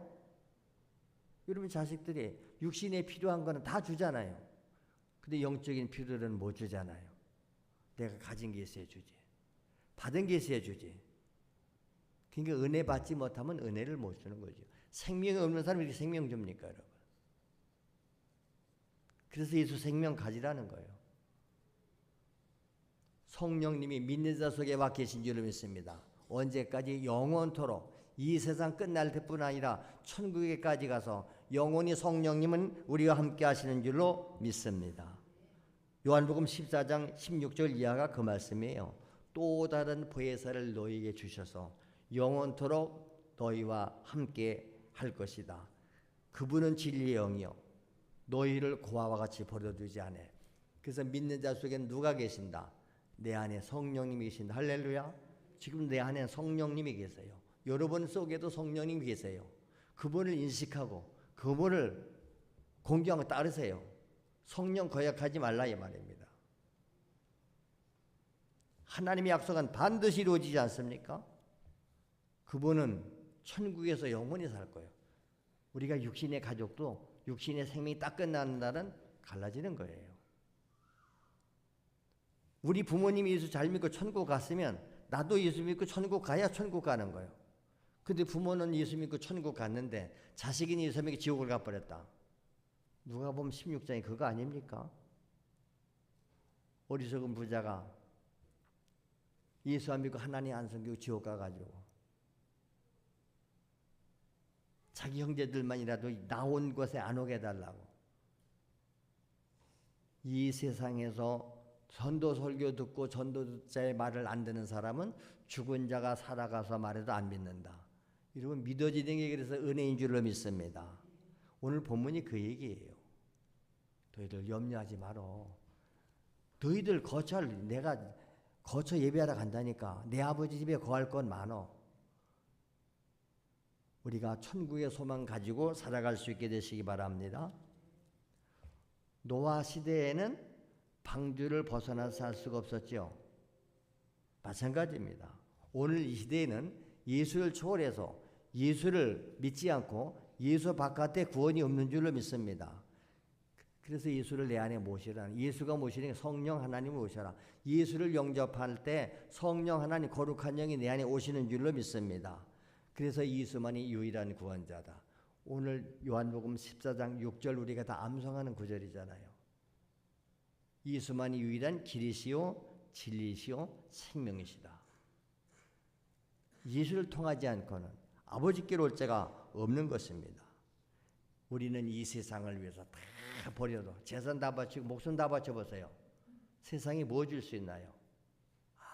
Speaker 1: 여러분 자식들이 육신에 필요한 거는 다 주잖아요. 근데 영적인 필요는 못 주잖아요. 내가 가진 게 있어야 주지. 받은 게 있어야 주지. 그러니까 은혜 받지 못하면 은혜를 못 주는 거죠. 생명이 없는 사람이 이렇게 생명 줍니까, 여러분? 그래서 예수 생명 가지라는 거예요. 성령님이 믿는 자 속에 와 계신 줄로 믿습니다. 언제까지? 영원토록. 이 세상 끝날 때뿐 아니라 천국에까지 가서 영원히 성령님은 우리와 함께 하시는 줄로 믿습니다. 요한복음 14장 16절 이하가 그 말씀이에요. 또 다른 보혜사를 너희에게 주셔서 영원토록 너희와 함께 할 것이다. 그분은 진리의 영이요 너희를 고아와 같이 버려두지 않아. 그래서 믿는 자 속에 누가 계신다? 내 안에 성령님이 계신다. 할렐루야. 지금 내 안에 성령님이 계세요. 여러분 속에도 성령님이 계세요. 그분을 인식하고 그분을 공경하고 따르세요. 성령 거역하지 말라 이 말입니다. 하나님의 약속은 반드시 이루어지지 않습니까? 그분은 천국에서 영원히 살 거예요. 우리가 육신의 가족도 육신의 생명이 딱 끝나는 날은 갈라지는 거예요. 우리 부모님이 예수 잘 믿고 천국 갔으면 나도 예수 믿고 천국 가야 천국 가는 거예요. 근데 부모는 예수 믿고 천국 갔는데 자식이 예수 믿고 지옥을 가버렸다. 누가복음 16장이 그거 아닙니까? 어리석은 부자가 예수 안 믿고 하나님 안 섬기고 지옥 가가지고 자기 형제들만이라도 나온 곳에 안 오게 해달라고. 이 세상에서 전도 설교 듣고 전도자의 말을 안 듣는 사람은 죽은 자가 살아가서 말해도 안 믿는다. 여러분 믿어지는 게 그래서 은혜인 줄로 믿습니다. 오늘 본문이 그 얘기예요. 너희들 염려하지 말어. 너희들 내가 거처 예배하러 간다니까. 내 아버지 집에 거할 건 많어. 우리가 천국의 소망 가지고 살아갈 수 있게 되시기 바랍니다. 노아 시대에는 방주를 벗어나서 살 수가 없었죠. 마찬가지입니다. 오늘 이 시대에는 예수를 초월해서 예수를 믿지 않고 예수 바깥에 구원이 없는 줄로 믿습니다. 그래서 예수를 내 안에 모시라. 예수가 모시는 성령 하나님을 모셔라. 예수를 영접할 때 성령 하나님 거룩한 영이 내 안에 오시는 줄로 믿습니다. 그래서 예수만이 유일한 구원자다. 오늘 요한복음 14장 6절 우리가 다 암송하는 구절이잖아요. 예수만이 유일한 길이시요 진리시요 생명이시다. 예수를 통하지 않고는 아버지께로 올 자가 없는 것입니다. 우리는 이 세상을 위해서 다 버려도 재산 다 바치고 목숨 다 바쳐보세요. 세상이 뭐 줄 수 있나요?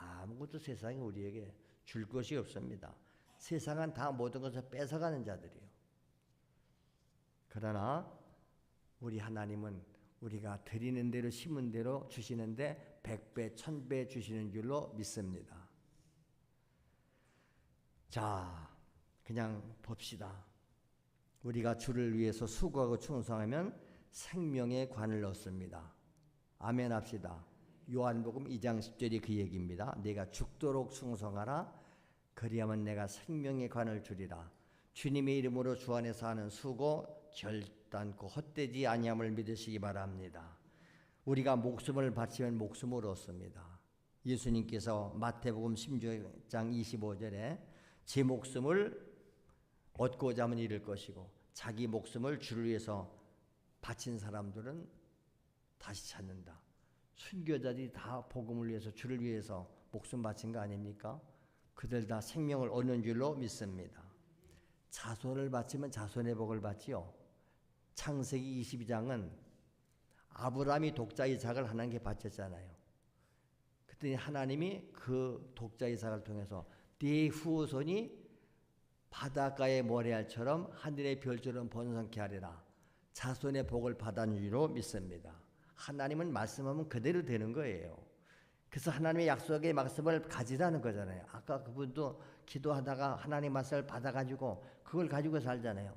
Speaker 1: 아무것도 세상이 우리에게 줄 것이 없습니다. 세상은 다 모든 것을 뺏어가는 자들이에요. 그러나 우리 하나님은 우리가 드리는 대로 심은 대로 주시는데 100배, 1000배 주시는 줄로 믿습니다. 자, 그냥 봅시다. 우리가 주를 위해서 수고하고 충성하면 생명의 관을 얻습니다. 아멘 합시다. 요한복음 2장 10절이 그 얘기입니다. 내가 죽도록 충성하라. 그리하면 내가 생명의 관을 주리라. 주님의 이름으로 주 안에서 하는 수고 결단코 헛되지 아니함을 믿으시기 바랍니다. 우리가 목숨을 바치면 목숨을 얻습니다. 예수님께서 마태복음 16장 25절에 제 목숨을 얻고자 하면 잃을 것이고 자기 목숨을 주를 위해서 바친 사람들은 다시 찾는다. 순교자들이 다 복음을 위해서 주를 위해서 목숨 바친 거 아닙니까? 그들 다 생명을 얻는 줄로 믿습니다. 자손을 바치면 자손의 복을 받지요. 창세기 22장은 아브라함이 독자 이삭을 하나님께 바쳤잖아요. 그랬더니 하나님이 그 독자 이삭을 통해서 네 후손이 바닷가의 모래알처럼 하늘의 별처럼 번성케 하리라. 자손의 복을 받은 줄로 믿습니다. 하나님은 말씀하면 그대로 되는 거예요. 그래서 하나님의 약속의 말씀을 가지라는 거잖아요. 아까 그분도 기도하다가 하나님의 말씀을 받아가지고 그걸 가지고 살잖아요.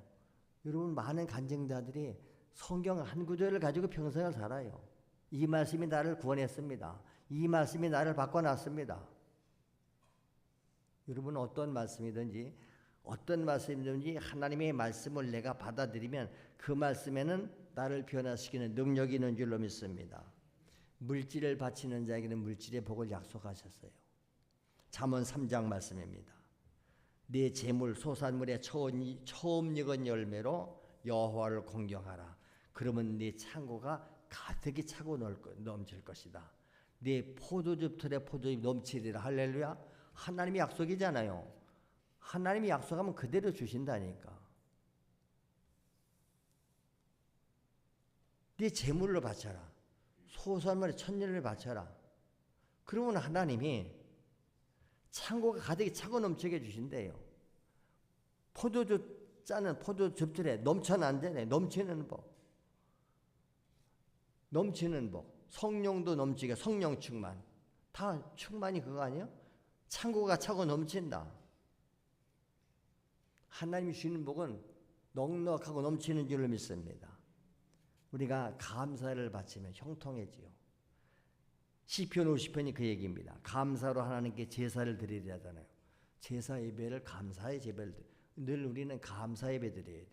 Speaker 1: 여러분 많은 간증자들이 성경 한 구절을 가지고 평생을 살아요. 이 말씀이 나를 구원했습니다. 이 말씀이 나를 바꿔놨습니다. 여러분 어떤 말씀이든지 하나님의 말씀을 내가 받아들이면 그 말씀에는 나를 변화시키는 능력이 있는 줄로 믿습니다. 물질을 바치는 자에게는 물질의 복을 약속하셨어요. 잠언 3장 말씀입니다. 네 재물 소산물의 처음 익은 열매로 여호와를 공경하라. 그러면 네 창고가 가득히 차고 넘칠 것이다. 네 포도즙 틀에 포도즙 넘치리라. 할렐루야. 하나님의 약속이잖아요. 하나님이 약속하면 그대로 주신다니까. 네 재물로 바쳐라. 소산물의 천년을 바쳐라. 그러면 하나님이 창고가 가득히 차고 넘치게 주신대요. 포도즙 짜는 포도즙 틀에 넘쳐는 안 되네. 넘치는 복. 넘치는 복. 성령도 넘치게 성령 충만. 다 충만이 그거 아니에요? 창고가 차고 넘친다. 하나님이 주시는 복은 넉넉하고 넘치는 줄로 믿습니다. 우리가 감사를 바치면 형통해지요. 시편 50편이 그 얘기입니다. 감사로 하나님께 제사를 드리려잖아요. 제사 예배를 감사의 예배를 늘 우리는 감사 예배 드려야 돼요.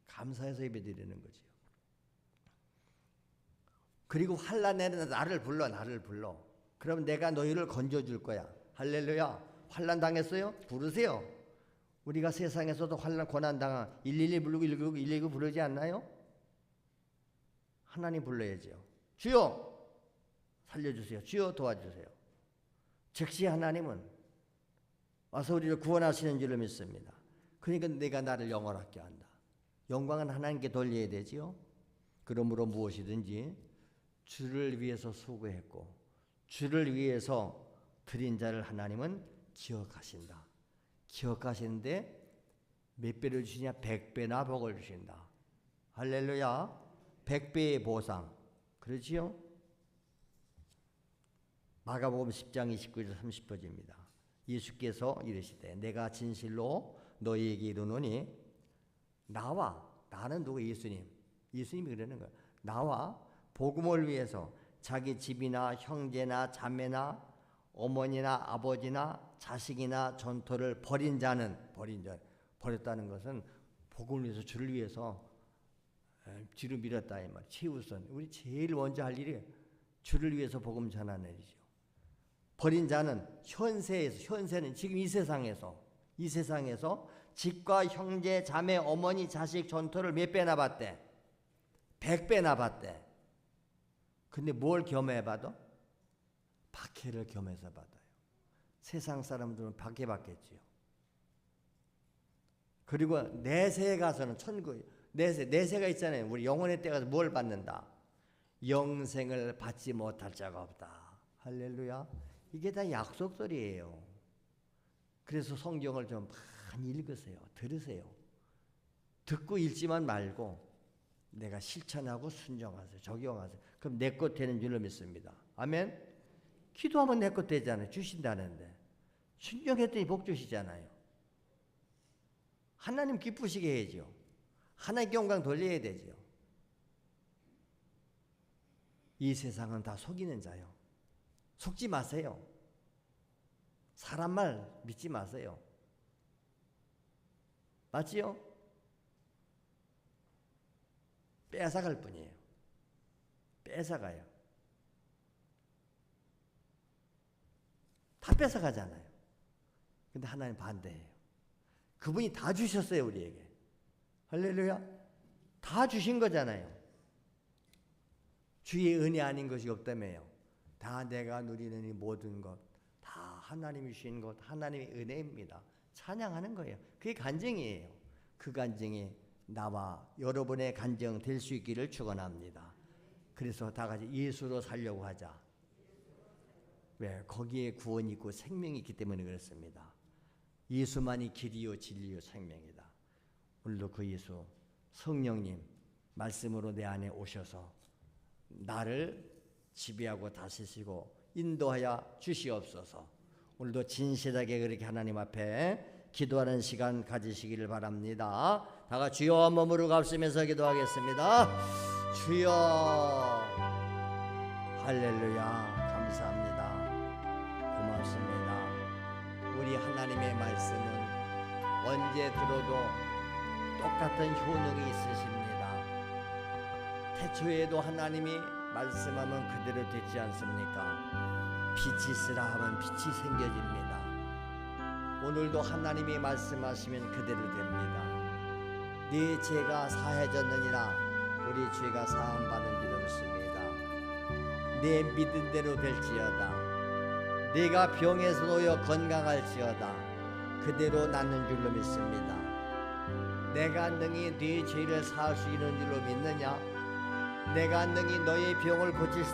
Speaker 1: 감사해서 예배 드리는 거지요. 그리고 환난에 나를 불러. 그럼 내가 너희를 건져줄 거야. 할렐루야. 환난 당했어요? 부르세요. 우리가 세상에서도 환난 고난 당한 112 부르고 119 부르지 않나요? 하나님 불러야죠. 주여 살려주세요. 주여 도와주세요. 즉시 하나님은 와서 우리를 구원하시는 줄로 믿습니다. 그러니까 내가 나를 영원하게 한다. 영광은 하나님께 돌려야 되지요. 그러므로 무엇이든지 주를 위해서 수고했고 주를 위해서 드린 자를 하나님은 기억하신다. 기억하시는데 몇 배를 주시냐? 100배나 복을 주신다. 할렐루야. 100배의 보상. 그렇지요? 마가복음 10장 29절 30절입니다. 예수께서 이르시되 내가 진실로 너희에게 이르노니 나와. 나는 누구? 예수님이 그러는 거야. 나와 복음을 위해서 자기 집이나 형제나 자매나 어머니나 아버지나 자식이나 전토를 버렸다는 것은 복음을 위해서 주를 위해서 뒤로 밀었다 이 말. 최우선 우리 제일 먼저 할 일이 주를 위해서 복음 전하는 일이죠. 버린 자는 현세는 지금 이 세상에서 집과 형제, 자매, 어머니, 자식 전토를 몇 배나 받대? 100배나 받대. 근데 뭘 겸해받아? 박해를 겸해서 받아요. 세상 사람들은 박해 받겠지요. 그리고 내세에 가서는 천국, 내세가 있잖아요. 우리 영혼의 때 가서 뭘 받는다? 영생을 받지 못할 자가 없다. 할렐루야. 이게 다 약속들이에요. 그래서 성경을 좀 많이 읽으세요. 들으세요. 듣고 읽지만 말고 내가 실천하고 순종하세요. 적용하세요. 그럼 내 것 되는 줄로 믿습니다. 아멘. 기도하면 내 것 되잖아요. 주신다는데. 순종했더니 복 주시잖아요. 하나님 기쁘시게 해야죠. 하나님께 영광 돌려야 되죠. 이 세상은 다 속이는 자요. 속지 마세요. 사람 말 믿지 마세요. 맞지요? 뺏어갈 뿐이에요. 뺏어가요. 다 뺏어가잖아요. 근데 하나님 반대예요. 그분이 다 주셨어요, 우리에게. 할렐루야. 다 주신 거잖아요. 주의 은혜 아닌 것이 없다며요. 다 내가 누리는 이 모든 것, 다 하나님이 주신 것, 하나님의 은혜입니다. 찬양하는 거예요. 그게 간증이에요. 그 간증이 나와 여러분의 간증 될 수 있기를 축원합니다. 그래서 다 같이 예수로 살려고 하자. 왜? 거기에 구원이 있고 생명이 있기 때문에 그렇습니다. 예수만이 길이요 진리요 생명이다. 오늘도 그 예수 성령님 말씀으로 내 안에 오셔서 나를 지배하고 다스리시고 인도하여 주시옵소서. 오늘도 진실하게 그렇게 하나님 앞에 기도하는 시간 가지시기를 바랍니다. 다 같이 주여 몸으로 값으면서 기도하겠습니다. 주여 할렐루야. 감사합니다. 고맙습니다. 우리 하나님의 말씀은 언제 들어도 똑같은 효능이 있으십니다. 태초에도 하나님이 말씀하면 그대로 되지 않습니까? 빛이 있으라 하면 빛이 생겨집니다. 오늘도 하나님이 말씀하시면 그대로 됩니다. 네 죄가 사해졌느니라. 우리 죄가 사함받은 줄 믿습니다. 내 믿은 대로 될지어다. 네가 병에서 놓여 건강할지어다. 그대로 낫는 줄로 믿습니다. 내가 능히 네 죄를 사할 수 있는 줄로 믿느냐? 내가 능히 너의 병을 고칠 수